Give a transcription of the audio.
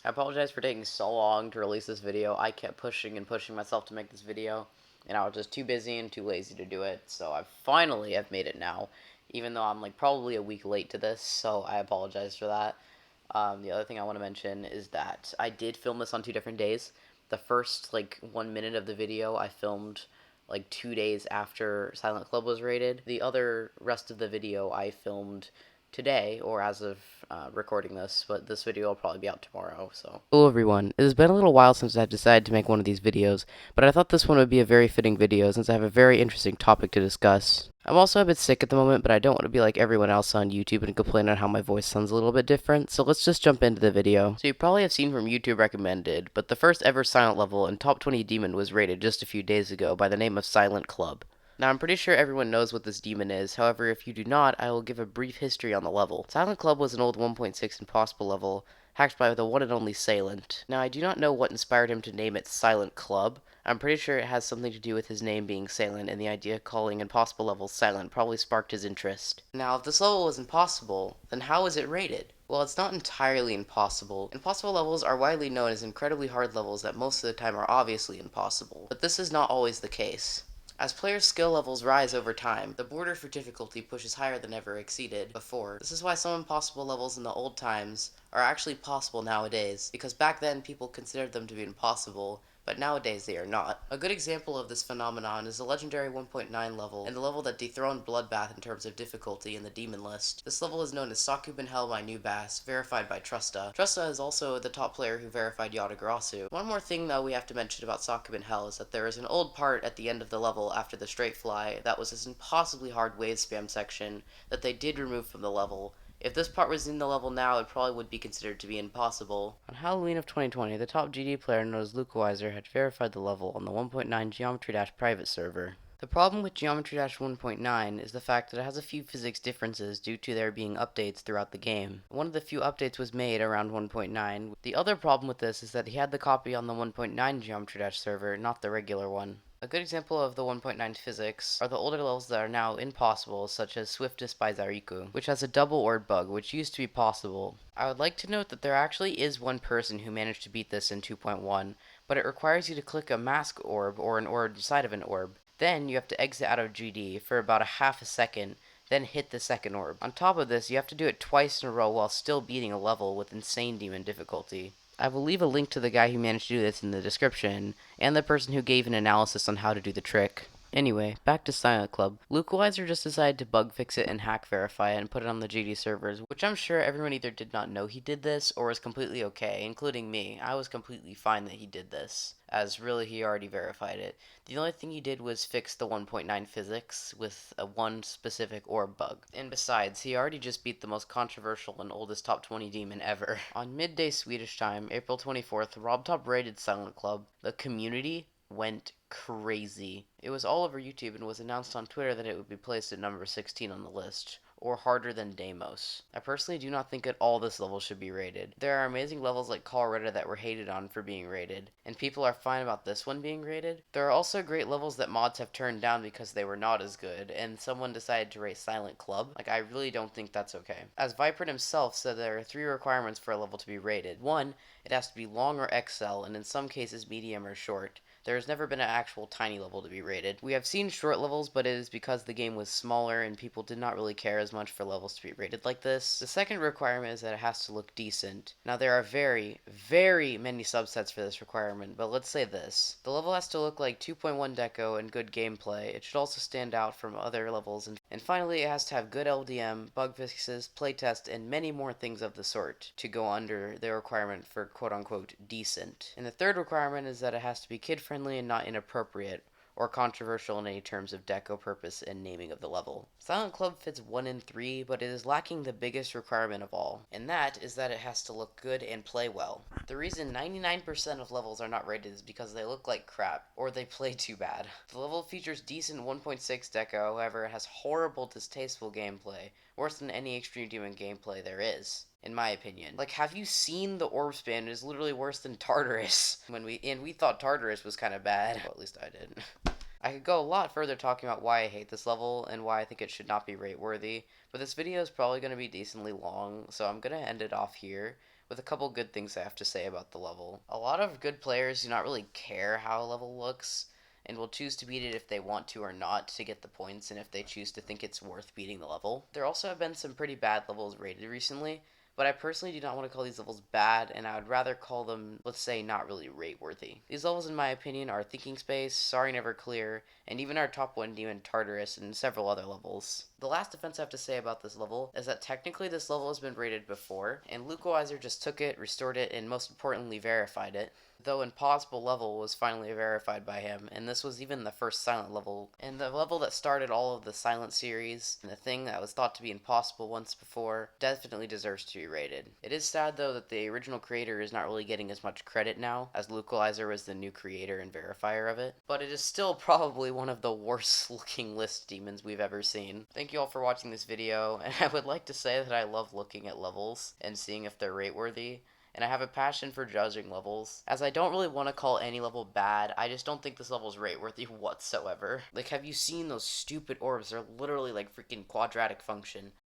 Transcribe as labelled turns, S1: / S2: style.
S1: I apologize for taking so long to release this video. I kept pushing and pushing myself to make this video, and I was just too busy and too lazy to do it, so I finally have made it now, even though I'm like probably a week late to this, so I apologize for that. The other thing I want to mention is that I did film this on 2 different days. The first like 1 minute of the video I filmed like 2 days after Silent Club was rated. The other rest of the video I filmed today, or as of recording this, but this video will probably be out tomorrow, so. Hello everyone, it has been a little while since I've decided to make one of these videos, but I thought this one would be a very fitting video since I have a very interesting topic to discuss. I'm also a bit sick at the moment, but I don't want to be like everyone else on YouTube and complain on how my voice sounds a little bit different, so let's just jump into the video. So you probably have seen from YouTube recommended, but the first ever Silent level in Top 20 Demon was rated just a few days ago by the name of Silent Club. Now, I'm pretty sure everyone knows what this demon is, however, if you do not, I will give a brief history on the level. Silent Club was an old 1.6 Impossible level, hacked by the one and only Salient. Now, I do not know what inspired him to name it Silent Club. I'm pretty sure it has something to do with his name being Salient, and the idea of calling impossible levels Silent probably sparked his interest. Now, if this level was impossible, then how is it rated? Well, it's not entirely impossible. Impossible levels are widely known as incredibly hard levels that most of the time are obviously impossible, but this is not always the case. As players' skill levels rise over time, the border for difficulty pushes higher than ever exceeded before. This is why some impossible levels in the old times are actually possible nowadays, because back then people considered them to be impossible, but nowadays they are not. A good example of this phenomenon is the legendary 1.9 level, and the level that dethroned Bloodbath in terms of difficulty in the demon list. This level is known as Sakubin Hell by Nubas, verified by Trusta. Trusta is also the top player who verified Yatagarasu. One more thing though we have to mention about Sakubin Hell is that there is an old part at the end of the level after the straight fly that was this impossibly hard wave spam section that they did remove from the level. If this part was in the level now, it probably would be considered to be impossible. On Halloween of 2020, the top GD player known as Lukeweiser had verified the level on the 1.9 Geometry Dash private server. The problem with Geometry Dash 1.9 is the fact that it has a few physics differences due to there being updates throughout the game. One of the few updates was made around 1.9. The other problem with this is that he had the copy on the 1.9 Geometry Dash server, not the regular one. A good example of the 1.9 physics are the older levels that are now impossible, such as Swiftest by Zariku, which has a double orb bug, which used to be possible. I would like to note that there actually is one person who managed to beat this in 2.1, but it requires you to click a mask orb or an orb inside of an orb. Then you have to exit out of GD for about a half a second, then hit the second orb. On top of this, you have to do it twice in a row while still beating a level with insane demon difficulty. I will leave a link to the guy who managed to do this in the description, and the person who gave an analysis on how to do the trick. Anyway, back to Silent Club. Lukeweiser just decided to bug fix it and hack verify it and put it on the GD servers, which I'm sure everyone either did not know he did this or was completely okay, including me. I was completely fine that he did this, as really he already verified it. The only thing he did was fix the 1.9 physics with a one specific orb bug. And besides, he already just beat the most controversial and oldest top 20 demon ever. On midday Swedish time, April 24th, RobTop raided Silent Club. The community went crazy. It was all over YouTube and was announced on Twitter that it would be placed at number 16 on the list, or harder than Deimos. I personally do not think at all this level should be rated. There are amazing levels like Colorado that were hated on for being rated, and people are fine about this one being rated. There are also great levels that mods have turned down because they were not as good, and someone decided to rate Silent Club. Like, I really don't think that's okay. As Viper himself said, there are 3 requirements for a level to be rated. 1, it has to be long or XL, and in some cases medium or short. There has never been an actual tiny level to be rated. We have seen short levels, but it is because the game was smaller and people did not really care as much for levels to be rated like this. The second requirement is that it has to look decent. Now there are very, very many subsets for this requirement, but let's say this. The level has to look like 2.1 deco and good gameplay. It should also stand out from other levels. And finally, it has to have good LDM, bug fixes, playtest, and many more things of the sort to go under the requirement for quote-unquote decent. And the third requirement is that it has to be kid-friendly and not inappropriate or controversial in any terms of deco purpose and naming of the level. Silent Club fits 1 in 3, but it is lacking the biggest requirement of all, and that is that it has to look good and play well. The reason 99% of levels are not rated is because they look like crap, or they play too bad. The level features decent 1.6 deco, however it has horrible, distasteful gameplay, worse than any Extreme Demon gameplay there is, in my opinion. Like, have you seen the orb spin? It is literally worse than Tartarus. We thought Tartarus was kind of bad. Well, at least I did. I could go a lot further talking about why I hate this level and why I think it should not be rate worthy, but this video is probably going to be decently long, so I'm going to end it off here with a couple good things I have to say about the level. A lot of good players do not really care how a level looks, and will choose to beat it if they want to or not to get the points, and if they choose to think it's worth beating the level. There also have been some pretty bad levels rated recently, but I personally do not want to call these levels bad, and I would rather call them, let's say, not really rate worthy. These levels, in my opinion, are Thinking Space, Sorry Never Clear, and even our top 1 demon Tartarus, and several other levels. The last defense I have to say about this level is that technically this level has been rated before, and Lukeweiser just took it, restored it, and most importantly verified it. Though Impossible level was finally verified by him, and this was even the first silent level, and the level that started all of the silent series, and the thing that was thought to be impossible once before, definitely deserves to be rated. It is sad though that the original creator is not really getting as much credit now, as Lukeweiser was the new creator and verifier of it, but it is still probably one of the worst looking list demons we've ever seen. Thank you all for watching this video, and I would like to say that I love looking at levels and seeing if they're rate worthy, and I have a passion for judging levels, as I don't really want to call any level bad. I just don't think this level is rate worthy whatsoever. Like, have you seen those stupid orbs? They're literally like freaking quadratic function.